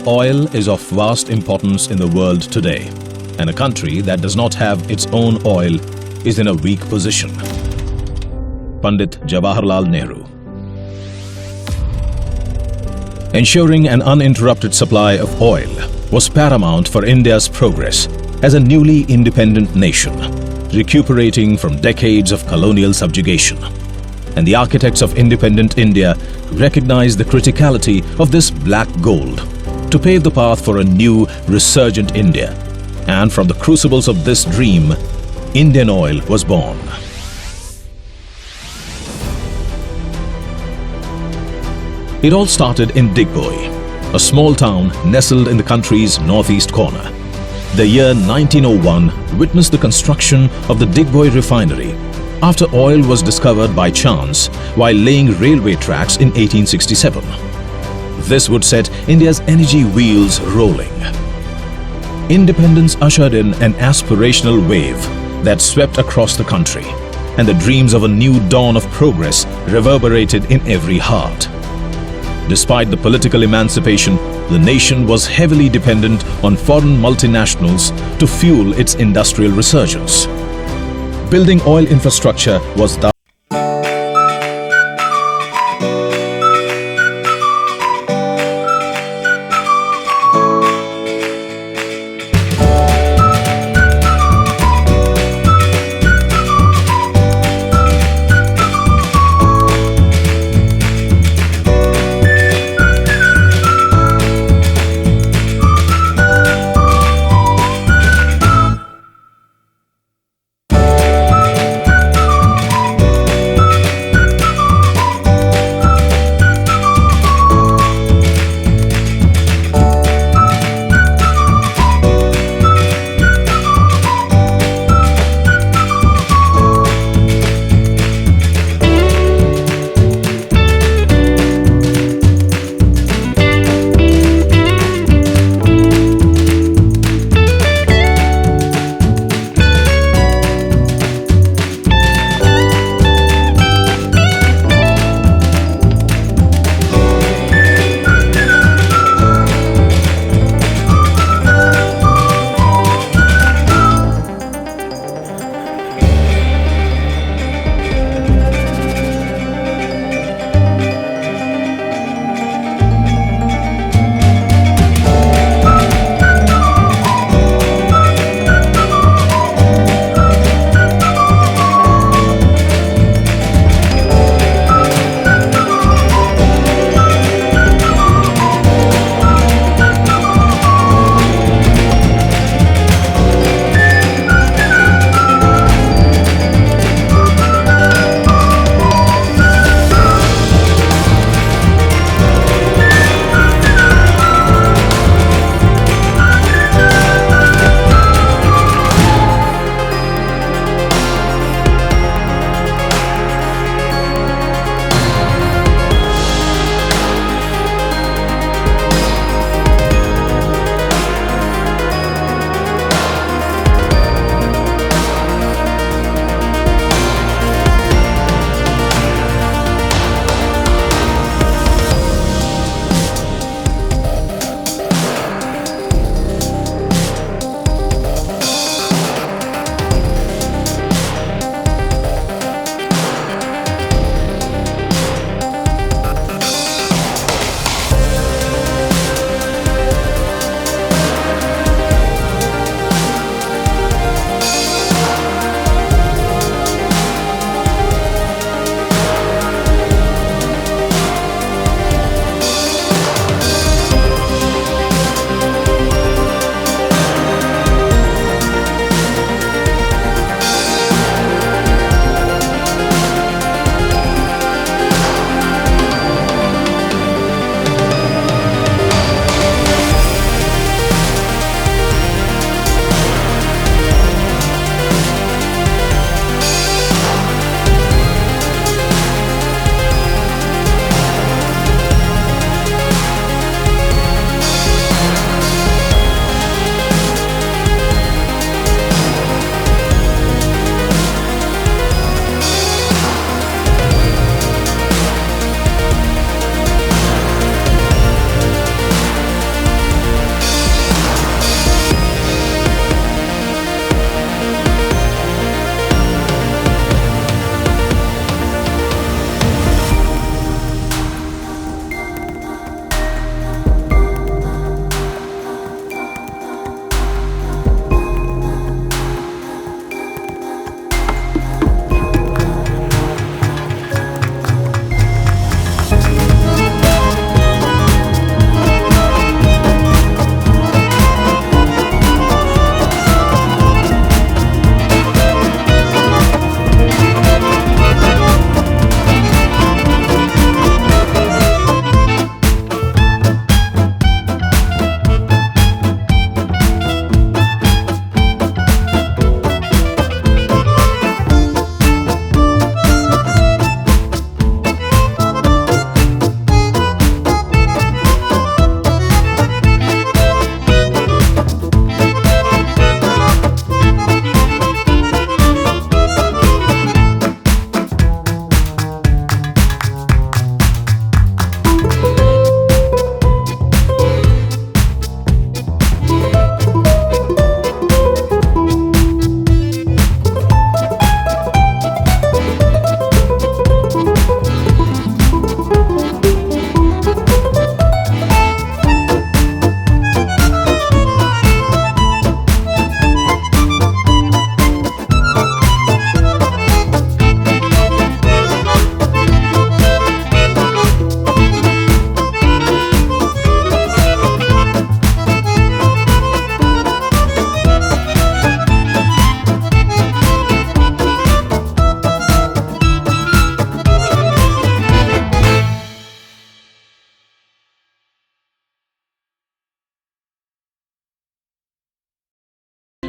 Oil is of vast importance in the world today, and a country that does not have its own oil is in a weak position. Pandit Jawaharlal Nehru. Ensuring an uninterrupted supply of oil was paramount for India's progress as a newly independent nation, recuperating from decades of colonial subjugation. And the architects of independent India recognized the criticality of this black gold to pave the path for a new, resurgent India. And from the crucibles of this dream, Indian oil was born. It all started in Digboi, a small town nestled in the country's northeast corner. The year 1901 witnessed the construction of the Digboi refinery after oil was discovered by chance while laying railway tracks in 1867. This would set India's energy wheels rolling. Independence ushered in an aspirational wave that swept across the country, and the dreams of a new dawn of progress reverberated in every heart. Despite the political emancipation, the nation was heavily dependent on foreign multinationals to fuel its industrial resurgence. Building oil infrastructure was thus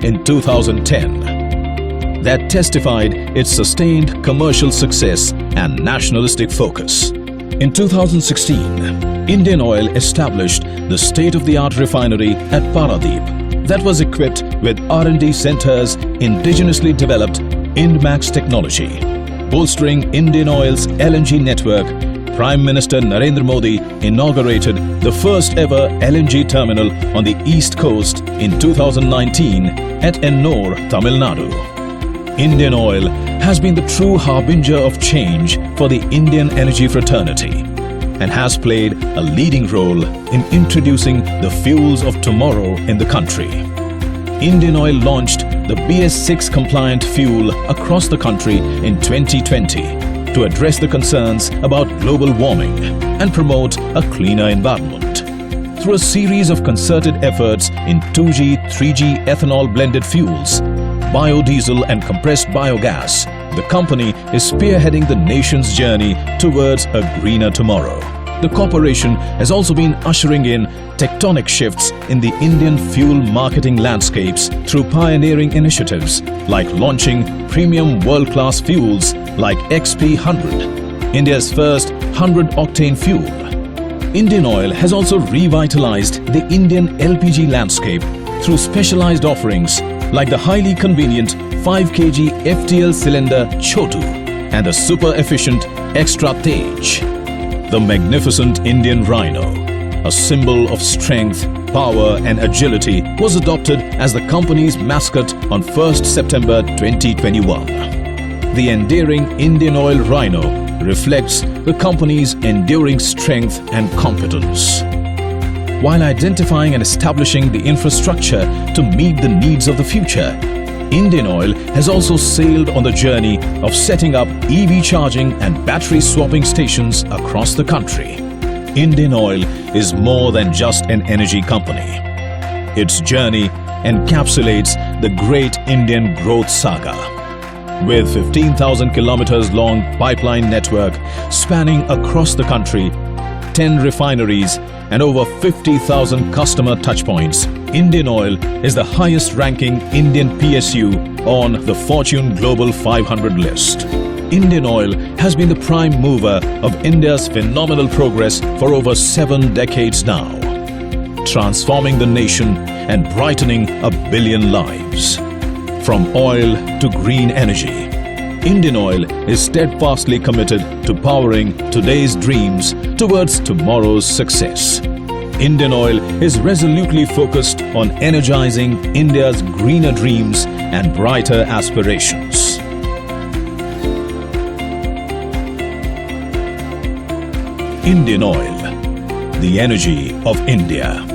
in 2010 that testified its sustained commercial success and nationalistic focus. In 2016, Indian Oil established the state-of-the-art refinery at Paradeep that was equipped with R&D centers indigenously developed INDMAX technology. Bolstering Indian Oil's LNG network, Prime Minister Narendra Modi inaugurated the first ever LNG terminal on the East Coast in 2019 at Ennore, Tamil Nadu. Indian Oil has been the true harbinger of change for the Indian energy fraternity and has played a leading role in introducing the fuels of tomorrow in the country. Indian Oil launched the BS6 compliant fuel across the country in 2020 to address the concerns about global warming and promote a cleaner environment. Through a series of concerted efforts in 2G, 3G ethanol blended fuels, biodiesel and compressed biogas, the company is spearheading the nation's journey towards a greener tomorrow. The corporation has also been ushering in tectonic shifts in the Indian fuel marketing landscapes through pioneering initiatives like launching premium world-class fuels like XP100, India's first 100-octane fuel. Indian Oil has also revitalized the Indian LPG landscape through specialized offerings like the highly convenient 5 kg FTL cylinder Chotu and the super efficient Extra Tej. The magnificent Indian Rhino, a symbol of strength, power and agility, was adopted as the company's mascot on 1st September 2021. The endearing Indian Oil Rhino reflects the company's enduring strength and competence. While identifying and establishing the infrastructure to meet the needs of the future, Indian Oil has also sailed on the journey of setting up EV charging and battery swapping stations across the country. Indian Oil is more than just an energy company. Its journey encapsulates the great Indian growth saga. With 15,000 kilometers long pipeline network spanning across the country, 10 refineries and over 50,000 customer touchpoints, Indian Oil is the highest-ranking Indian PSU on the Fortune Global 500 list. Indian Oil has been the prime mover of India's phenomenal progress for over 7 decades now, transforming the nation and brightening a billion lives. From oil to green energy, Indian Oil is steadfastly committed to powering today's dreams towards tomorrow's success. Indian Oil is resolutely focused on energizing India's greener dreams and brighter aspirations. Indian Oil, the energy of India.